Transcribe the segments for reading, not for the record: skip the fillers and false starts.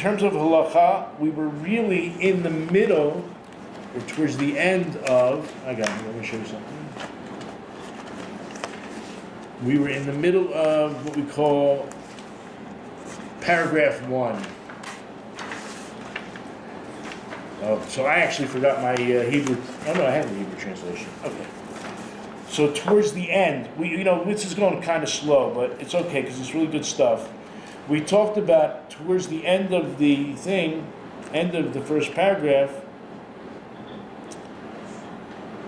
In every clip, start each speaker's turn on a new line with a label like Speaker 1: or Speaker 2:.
Speaker 1: terms of halacha, we were really in the middle, or towards the end of, let me show you something. We were in the middle of what we call paragraph 1. Oh, so I actually forgot my Hebrew. Oh no, I have the Hebrew translation. Okay. So towards the end, this is going kind of slow, but it's okay because it's really good stuff. We talked about towards the end of the thing, end of the first paragraph.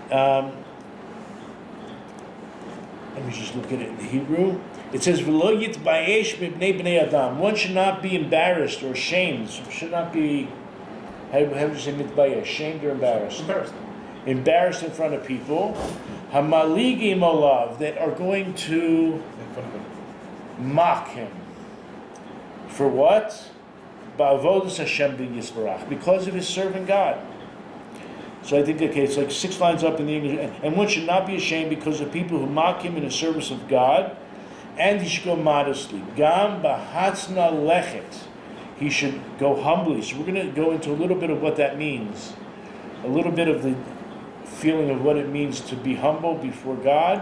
Speaker 1: Let me just look at it in the Hebrew. It says, "V'lo yitbayesh mipnei bnei adam." One should not be embarrassed or ashamed. Should not be. How do you say mitbayesh? Ashamed or embarrassed? Embarrassed in front of people. Hamaligim olav, that are going to mock him. For what? Ba'avodas Hashem b'yisbarach, because of his serving God. So I think, it's like 6 lines up in the English. And one should not be ashamed because of people who mock him in the service of God, and he should go modestly. Gam b'hatzna lechet. He should go humbly. So we're going to go into a little bit of what that means. A little bit of the feeling of what it means to be humble before God.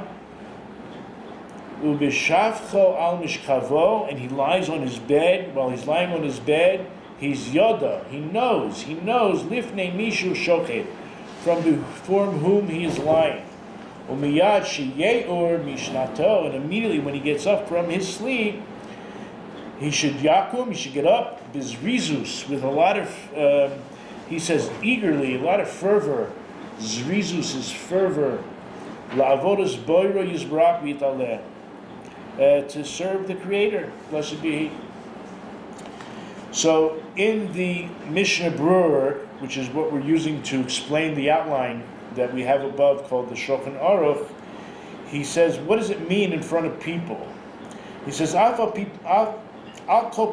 Speaker 1: Ubishavcho al mishkavo, and he lies on his bed. While he's lying on his bed, he's yoda. He knows lifnei mishu shochet, from before whom he is lying. Umiyad sheyeor mishnato, and immediately when he gets up from his sleep, he should get up, bizrizus, with a lot of, he says eagerly, a lot of fervor. Zrizus is fervor. La'avodas boiro yizbrak v'yitaleh, to serve the Creator, blessed be He. So in the Mishnah Brura, which is what we're using to explain the outline that we have above called the Shulchan Aruch, he says, what does it mean in front of people? He says, Al kol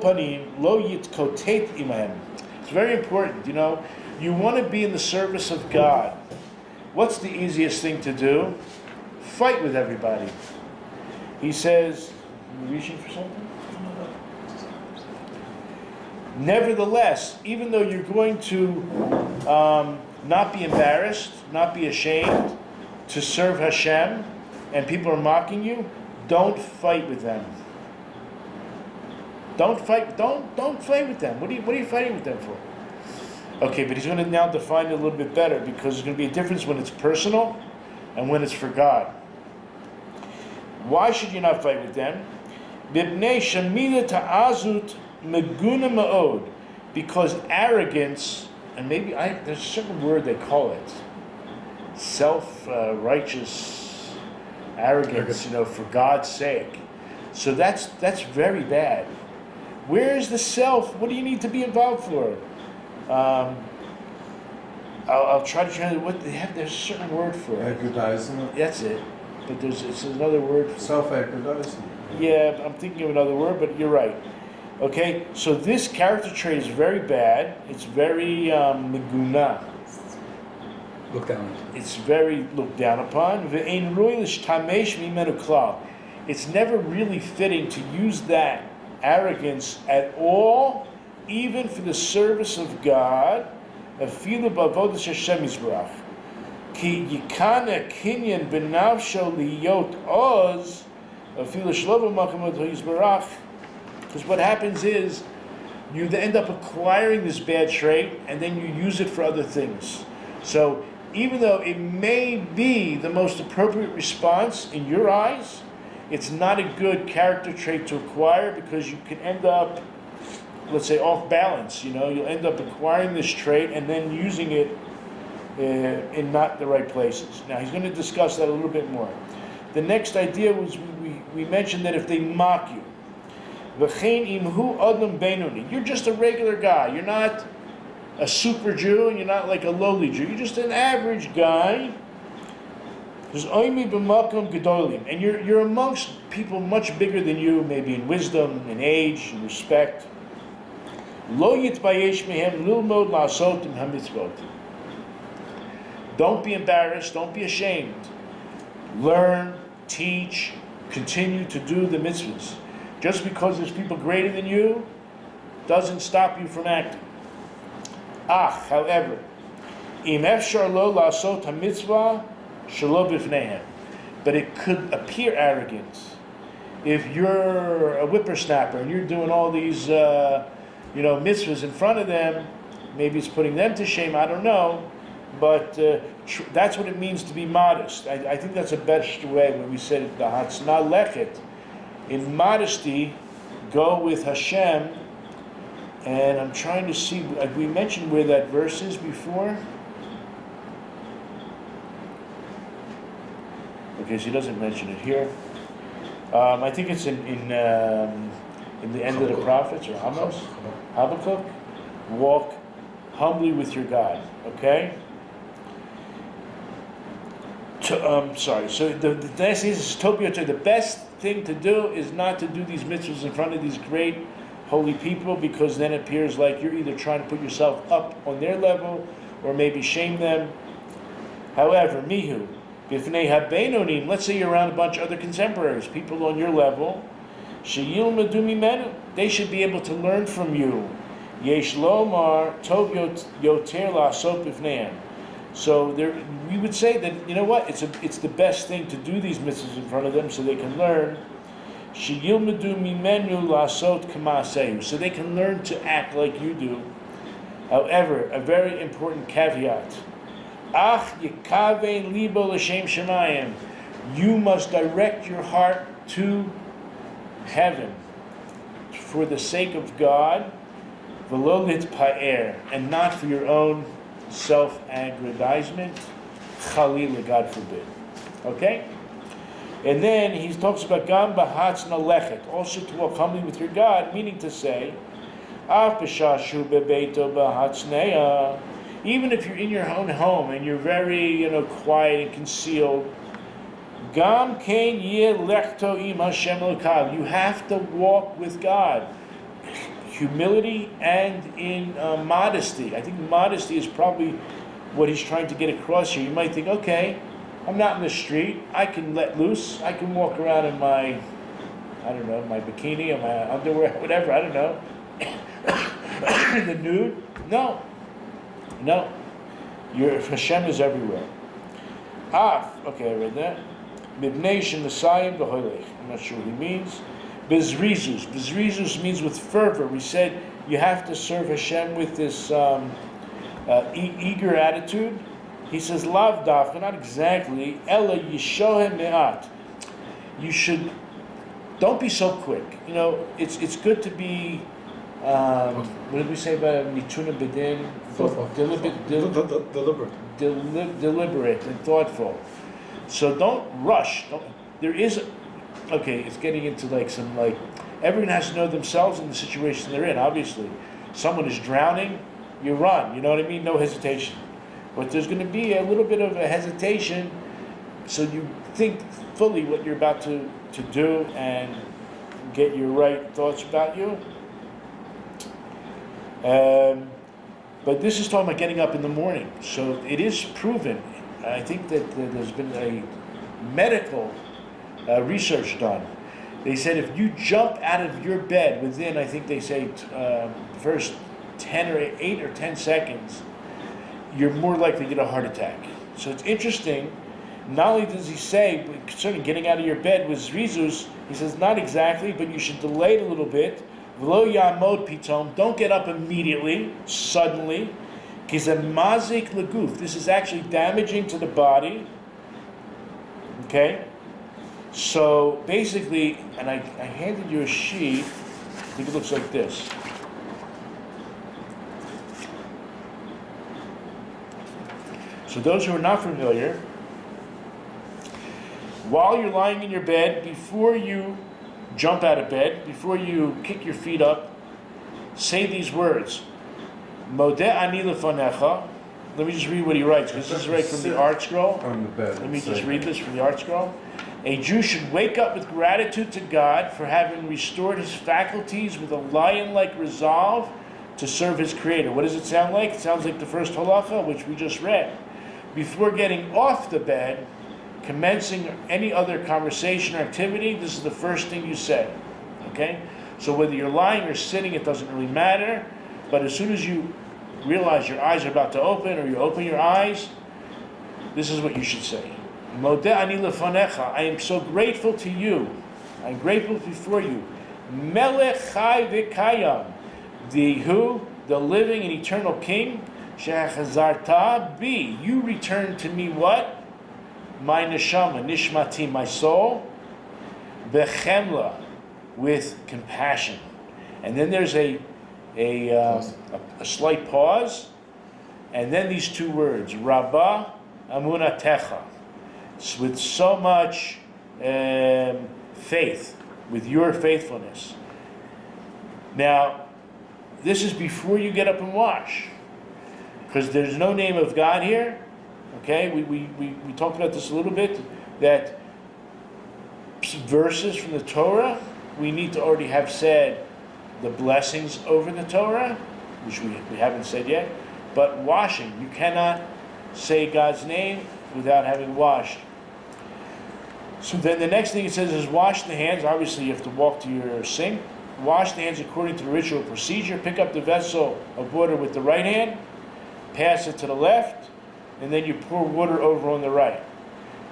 Speaker 1: panim lo yitkotet imahem. It's very important, you want to be in the service of God. What's the easiest thing to do? Fight with everybody. He says, are you reaching for something? Nevertheless, even though you're going to not be embarrassed, not be ashamed, to serve Hashem, and people are mocking you, don't fight with them. Don't fight with them. What are you fighting with them for? Okay, but he's going to now define it a little bit better, because there's going to be a difference when it's personal and when it's for God. Why should you not fight with them? Because arrogance, and maybe there's a certain word they call it, self-righteous arrogance, for God's sake. So that's very bad. Where is the self? What do you need to be involved for? I'll try to translate what they have. There's a certain word for it.
Speaker 2: Aggrandizing.
Speaker 1: That's it. But it's another word for it.
Speaker 2: Self-aggrandizing.
Speaker 1: Yeah, I'm thinking of another word, but you're right. Okay, so this character trait is very bad. It's very meguna.
Speaker 3: Look down.
Speaker 1: It's very looked down upon. It's never really fitting to use that arrogance at all, even for the service of God. Afilu b'avodas Hashem yisbarach. Ki yikana kinyan b'nafsho liyot oz afilu shlo b'makom yisbarach. Because what happens is you end up acquiring this bad trait, and then you use it for other things. So even though it may be the most appropriate response in your eyes, it's not a good character trait to acquire, because you can end up, let's say, off balance. You'll end up acquiring this trait and then using it in not the right places. Now he's going to discuss that a little bit more. The next idea was we mentioned that if they mock you, you're just a regular guy. You're not a super Jew, and you're not like a lowly Jew. You're just an average guy. And you're amongst people much bigger than you, maybe in wisdom, in age, in respect. Don't be embarrassed. Don't be ashamed. Learn, teach, continue to do the mitzvahs. Just because there's people greater than you, doesn't stop you from acting. However, im efshar lo la'asot hamitzvah shelo b'fneihem. But it could appear arrogant if you're a whippersnapper and you're doing all these, mitzvahs in front of them. Maybe it's putting them to shame. I don't know, but that's what it means to be modest. I think that's a best way when we said the hatzna lechet. In modesty, go with Hashem. And I'm trying to see. We mentioned where that verse is before. Okay, so he doesn't mention it here. I think it's in the end of the prophets or Amos, Habakkuk. Walk humbly with your God. Okay. Sorry. So the next thing is Topioter. The best thing to do is not to do these mitzvahs in front of these great holy people, because then it appears like you're either trying to put yourself up on their level or maybe shame them. However, mihu. Let's say you're around a bunch of other contemporaries, people on your level. They should be able to learn from you. So we would say that, you know what, it's the best thing to do these mitzvahs in front of them so they can learn. So they can learn to act like you do. However, a very important caveat. You must direct your heart to heaven for the sake of God, and not for your own self-aggrandizement. Chalila, God forbid. Okay? And then he talks about gam b'hatzna lechet, also to walk humbly with your God, meaning to say, even if you're in your own home and you're very, quiet and concealed, gam kein yeh lechto im Hashem l'kav. You have to walk with God, humility and in modesty. I think modesty is probably what he's trying to get across here. You might think, okay, I'm not in the street. I can let loose. I can walk around in my bikini or my underwear, whatever. I don't know. In the nude. No. Hashem is everywhere. Okay, I read that. Mibnei Messiah b'hoilech. I'm not sure what he means. Bezrizus. Bezrizus means with fervor. We said you have to serve Hashem with this eager attitude. He says, Lav dafka, not exactly. Ella yishohem me'at. You should, don't be so quick. It's good to be, what did we say about mituna bedin? Deliberate and thoughtful. So don't rush. It's getting into everyone has to know themselves and the situation they're in, obviously. Someone is drowning, you run, you know what I mean? No hesitation. But there's going to be a little bit of a hesitation, so you think fully what you're about to do and get your right thoughts about you. But this is talking about getting up in the morning. So it is proven. I think that there's been a medical research done. They said if you jump out of your bed within, I think they say, first 8 or 10 seconds, you're more likely to get a heart attack. So it's interesting. Not only does he say concerning getting out of your bed with Zrizus, he says not exactly, but you should delay it a little bit. V'lo yamod pitom. Don't get up immediately, suddenly. Mazik leguf. This is actually damaging to the body. Okay? So basically, and I handed you a sheet. I think it looks like this. So those who are not familiar, while you're lying in your bed, before you jump out of bed, before you kick your feet up, say these words. Modeh ani lefanecha. Let me just read what he writes, because this is right from the Art Scroll.
Speaker 3: On the bed.
Speaker 1: Let me just read this from the Art Scroll. A Jew should wake up with gratitude to God for having restored his faculties with a lion-like resolve to serve his Creator. What does it sound like? It sounds like the first halacha, which we just read. Before getting off the bed, commencing any other conversation or activity, this is the first thing you say. Okay? So whether you're lying or sitting, it doesn't really matter. But as soon as you realize your eyes are about to open, or you open your eyes, this is what you should say. Modeh ani lefanecha, I am so grateful to you. I'm grateful before you. Melech chai v'kayam, the who? The living and eternal King. Shechazarta bi, you return to me what? My neshama, nishmati, my soul. Bechemla, with compassion. And then there's a slight pause, and then these two words, Rabba amunatecha, with so much faith, with your faithfulness. Now, this is before you get up and wash, because there's no name of God here. Okay, we talked about this a little bit, that verses from the Torah, we need to already have said the blessings over the Torah, which we haven't said yet. But washing, you cannot say God's name without having washed. So then the next thing it says is wash the hands. Obviously you have to walk to your sink. Wash the hands according to the ritual procedure. Pick up the vessel of water with the right hand, pass it to the left, and then you pour water over on the right.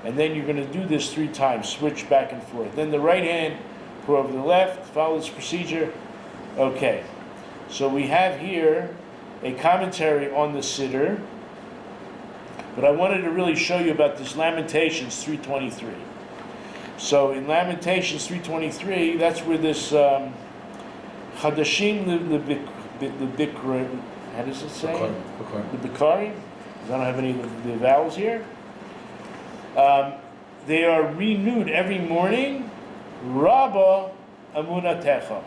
Speaker 1: And then you're going to do this 3 times, switch back and forth. Then the right hand, pour over the left, follow this procedure. Okay, so we have here a commentary on the Siddur, but I wanted to really show you about this Lamentations 3:23. So in Lamentations 3:23, that's where this Chadashim Lebikri, how does it say? The Bikari. I don't have any of the vowels here. They are renewed every morning. Rabba amunatecha.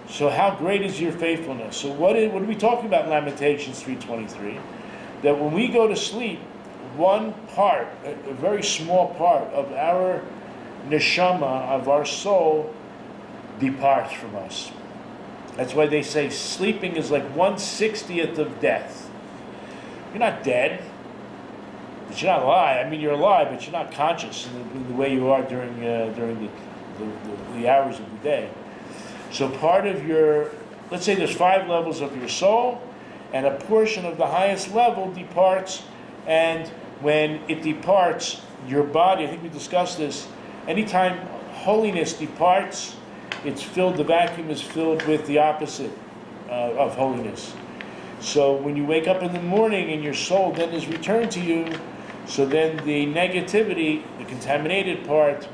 Speaker 1: So how great is your faithfulness? So what are we talking about in Lamentations 3:23? That when we go to sleep, one part, a very small part of our neshama, of our soul, departs from us. That's why they say sleeping is like 1/60th of death. You're not dead, but you're not alive. I mean, you're alive, but you're not conscious in the way you are during the hours of the day. So part of your, let's say there's 5 levels of your soul, and a portion of the highest level departs, and when it departs, your body, I think we discussed this, anytime holiness departs, it's filled, the vacuum is filled with the opposite of holiness. So when you wake up in the morning and your soul then is returned to you, so then the negativity, the contaminated part,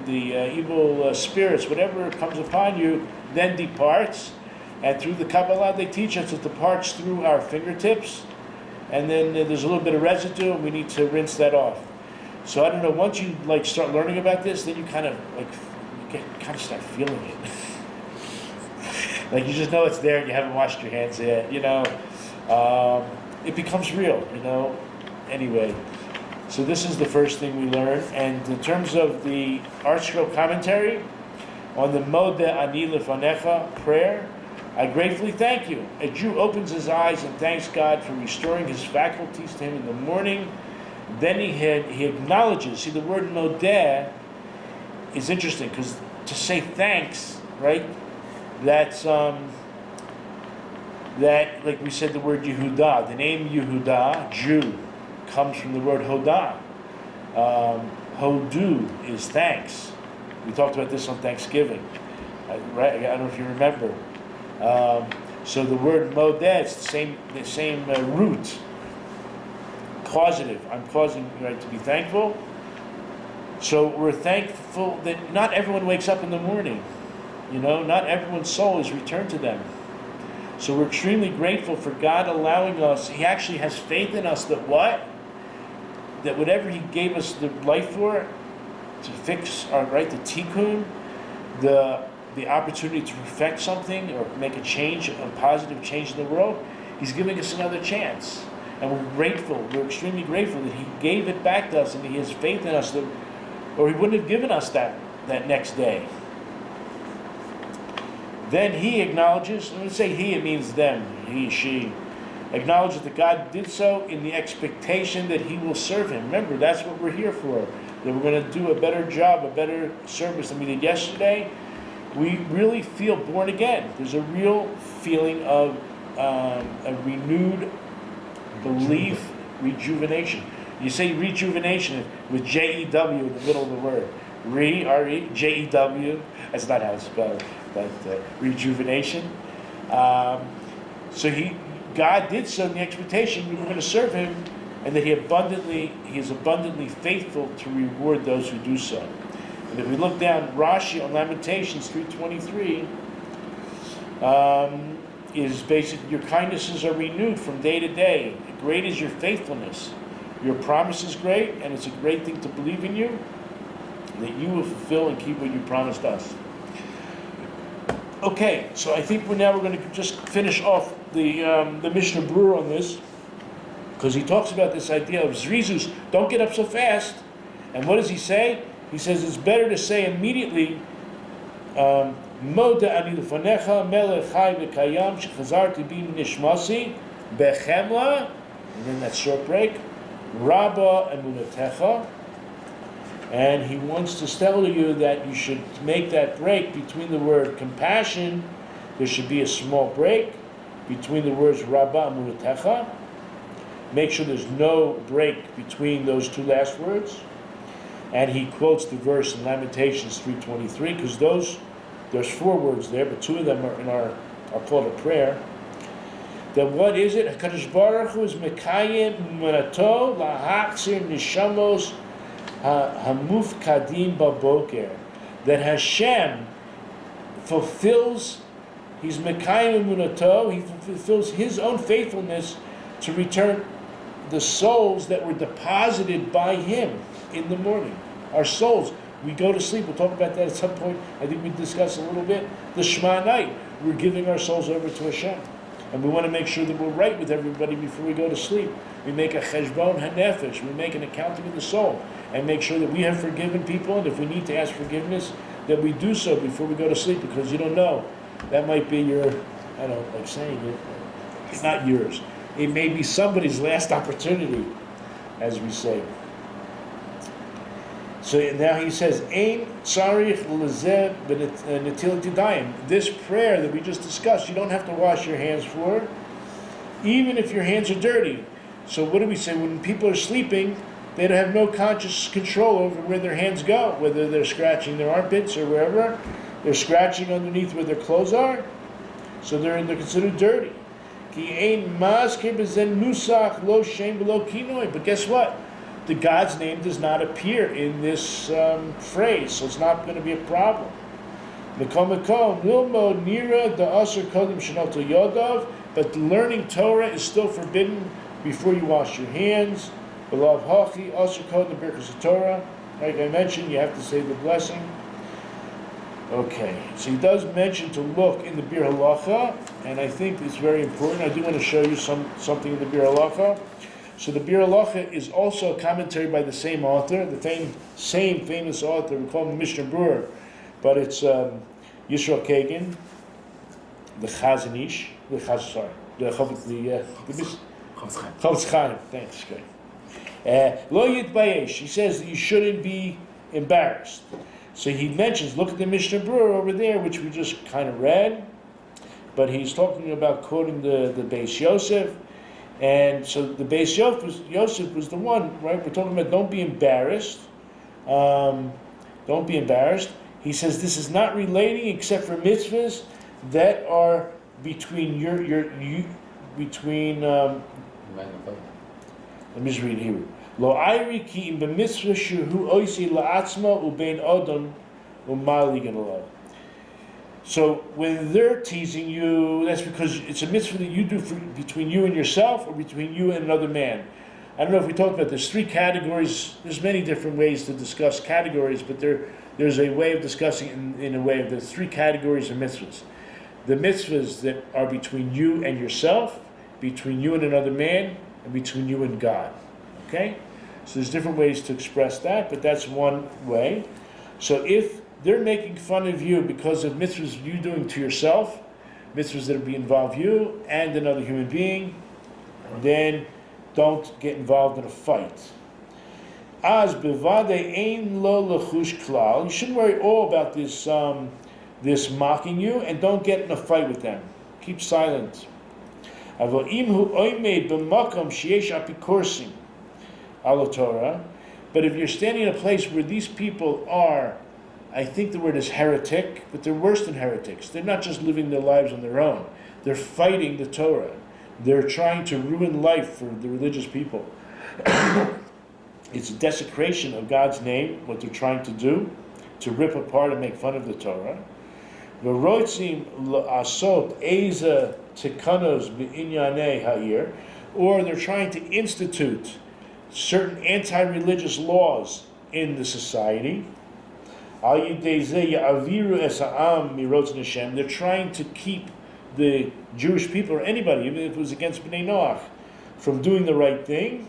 Speaker 1: the evil spirits, whatever comes upon you, then departs. And through the Kabbalah, they teach us it departs through our fingertips. And then there's a little bit of residue, and we need to rinse that off. So I don't know, once you start learning about this, then you kind of start feeling it. You just know it's there and you haven't washed your hands yet, it becomes real, Anyway, so this is the first thing we learn. And in terms of the Art Scroll commentary on the Modeh Ani Lefanecha prayer, I gratefully thank you. A Jew opens his eyes and thanks God for restoring his faculties to him in the morning. Then he acknowledges. See, the word Modeh is interesting because to say thanks, right? That's that, like we said, the word Yehudah. The name Yehudah, Jew, comes from the word Hodah. Hodu is thanks. We talked about this on Thanksgiving, right? I don't know if you remember. So the word Modeh, it's the same root. Causative. I'm causing to be thankful. So we're thankful that not everyone wakes up in the morning. Not everyone's soul is returned to them. So we're extremely grateful for God allowing us. He actually has faith in us that that whatever He gave us the life for, to fix our the tikkun, the opportunity to perfect something or make a change, a positive change in the world, He's giving us another chance. And we're grateful. We're extremely grateful that He gave it back to us and He has faith in us, or He wouldn't have given us that next day. Then He acknowledges, when we say He, it means them, He, she, acknowledges that God did so in the expectation that He will serve Him. Remember, that's what we're here for, that we're going to do a better job, a better service than we did yesterday, we really feel born again. There's a real feeling of a renewed belief, rejuvenation. You say rejuvenation with J-E-W in the middle of the word. R-E, J-E-W. That's not how it's spelled, but rejuvenation. So God did so in the expectation we were going to serve Him, and that He is abundantly faithful to reward those who do so. And if we look down Rashi on Lamentations 3:23, is basically your kindnesses are renewed from day to day. Great is your faithfulness. Your promise is great, and it's a great thing to believe in you, that you will fulfill and keep what you promised us. Okay, so I think we're going to just finish off the Mishnah Berurah on this, because he talks about this idea of zrizus. Don't get up so fast. And what does he say? He says it's better to say immediately, Moda ani lefanecha melech chai v'kayam shechazarti bi nishmasi bechemla, and then that short break, Rabba emunatecha. And he wants to tell you that you should make that break between the word compassion. There should be a small break between the words Rabba emunatecha. Make sure there's no break between those two last words. And he quotes the verse in Lamentations 3:23, because there's 4 words there, but 2 of them are called a prayer. Then what is it? HaKadosh Baruch Hu is mekayim manato lahachzir nishamos hamufkadim baboker. That Hashem fulfills, He's mekayim manato, He fulfills His own faithfulness to return the souls that were deposited by Him in the morning. Our souls, we go to sleep. We'll talk about that at some point. I think we discussed a little bit. The Shema night, we're giving our souls over to Hashem. And we want to make sure that we're right with everybody before we go to sleep. We make a cheshbon hanefesh. We make an accounting of the soul. And make sure that we have forgiven people. And if we need to ask forgiveness, that we do so before we go to sleep. Because you don't know. That might be your, I don't like saying it. It's not yours. It may be somebody's last opportunity, as we say. So now he says, Ein tzarich l'zeh b'netilat yadayim. This prayer that we just discussed, you don't have to wash your hands for, even if your hands are dirty. So what do we say? When people are sleeping, they don't have no conscious control over where their hands go, whether they're scratching their armpits or wherever. They're scratching underneath where their clothes are, so they're considered dirty. Ki ein maskir b'zen nusach lo shem v'lo kinoi. But guess what? The God's name does not appear in this phrase, so it's not going to be a problem. But learning Torah is still forbidden before you wash your hands. Like I mentioned, you have to say the blessing. Okay, so he does mention to look in the Bir Halacha, and I think it's very important. I do want to show you something in the Bir Halacha. So the Bir Halacha is also a commentary by the same author, the same famous author. We call him Mishnah Berurah, but it's Yisrael Kagan, the Chazon Ish, the Chofetz Chaim. Thanks, good. Lo yitbayesh. He says that you shouldn't be embarrassed. So he mentions, look at the Mishnah Berurah over there, which we just kind of read, but he's talking about quoting the Beis Yosef. And so the Beis Yosef was the one, right? We're talking about don't be embarrassed. Don't be embarrassed. He says this is not relating except for mitzvahs that are between between. Let me just read Hebrew. Lo ayri ki im b'mitzvah shehu oisi la'atzma ubein odom umali ganalav. So when they're teasing you, that's because it's a mitzvah that you do between you and yourself or between you and another man. I don't know if we talked about there's 3 categories. There's many different ways to discuss categories, but there's a way of discussing in a way of the 3 categories of mitzvahs. The mitzvahs that are between you and yourself, between you and another man, and between you and God. Okay? So there's different ways to express that, but that's one way. So if they're making fun of you because of mitzvahs you're doing to yourself, mitzvahs that involve you and another human being, then don't get involved in a fight. Az bevade ein lo lechush klal. You shouldn't worry all about this this mocking you, and don't get in a fight with them. Keep silent. But if you're standing in a place where these people are, I think the word is heretic, but they're worse than heretics. They're not just living their lives on their own. They're fighting the Torah. They're trying to ruin life for the religious people. It's a desecration of God's name, what they're trying to do, to rip apart and make fun of the Torah. Or they're trying to institute certain anti-religious laws in the society. They're trying to keep the Jewish people, or anybody, even if it was against Bnei Noach, from doing the right thing.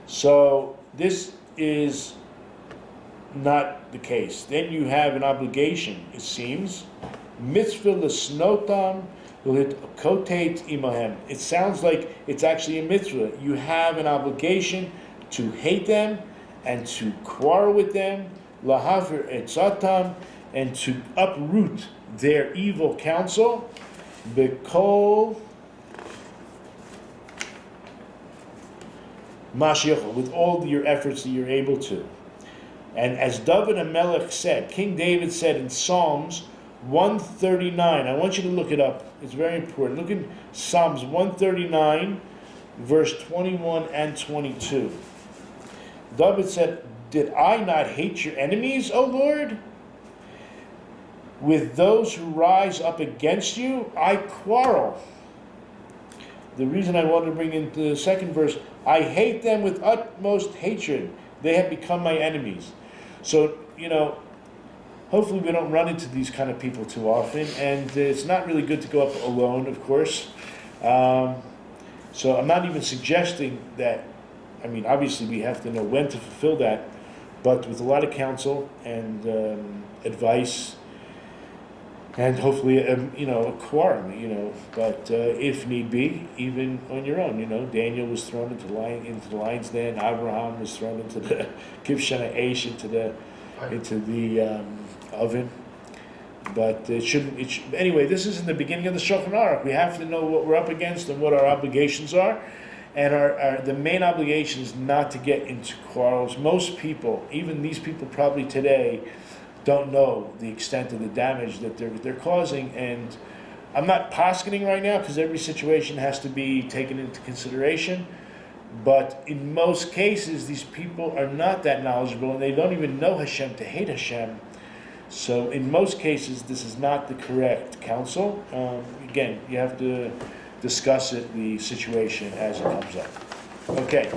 Speaker 1: So this is not the case. Then you have an obligation, it seems. Mitzvah l'snotam l'kotet imahem. It sounds like it's actually a mitzvah. You have an obligation to hate them and to quarrel with them, lahavir etzatam, and to uproot their evil counsel, bekol mashiach, with all your efforts that you're able to. And as David HaMelech said, King David said in Psalms 139, I want you to look it up, it's very important. Look in Psalms 139, verse 21 and 22. David said, "Did I not hate your enemies, O Lord? With those who rise up against you, I quarrel." The reason I wanted to bring in the second verse, I hate them with utmost hatred. They have become my enemies. So, hopefully we don't run into these kind of people too often, and it's not really good to go up alone, of course. So I'm not even suggesting that, obviously we have to know when to fulfill that, but with a lot of counsel and advice, and hopefully, a quorum, but if need be, even on your own, Daniel was thrown into the lion's den, Abraham was thrown into the Kivshana Aish, into the oven. But anyway, this is in the beginning of the Shulchan Aruch. We have to know what we're up against and what our obligations are. And the main obligation is not to get into quarrels. Most people, even these people probably today, don't know the extent of the damage that they're causing. And I'm not poskening right now because every situation has to be taken into consideration. But in most cases, these people are not that knowledgeable and they don't even know Hashem to hate Hashem. So in most cases, this is not the correct counsel. Again, you have to discuss the situation as it comes up. Okay.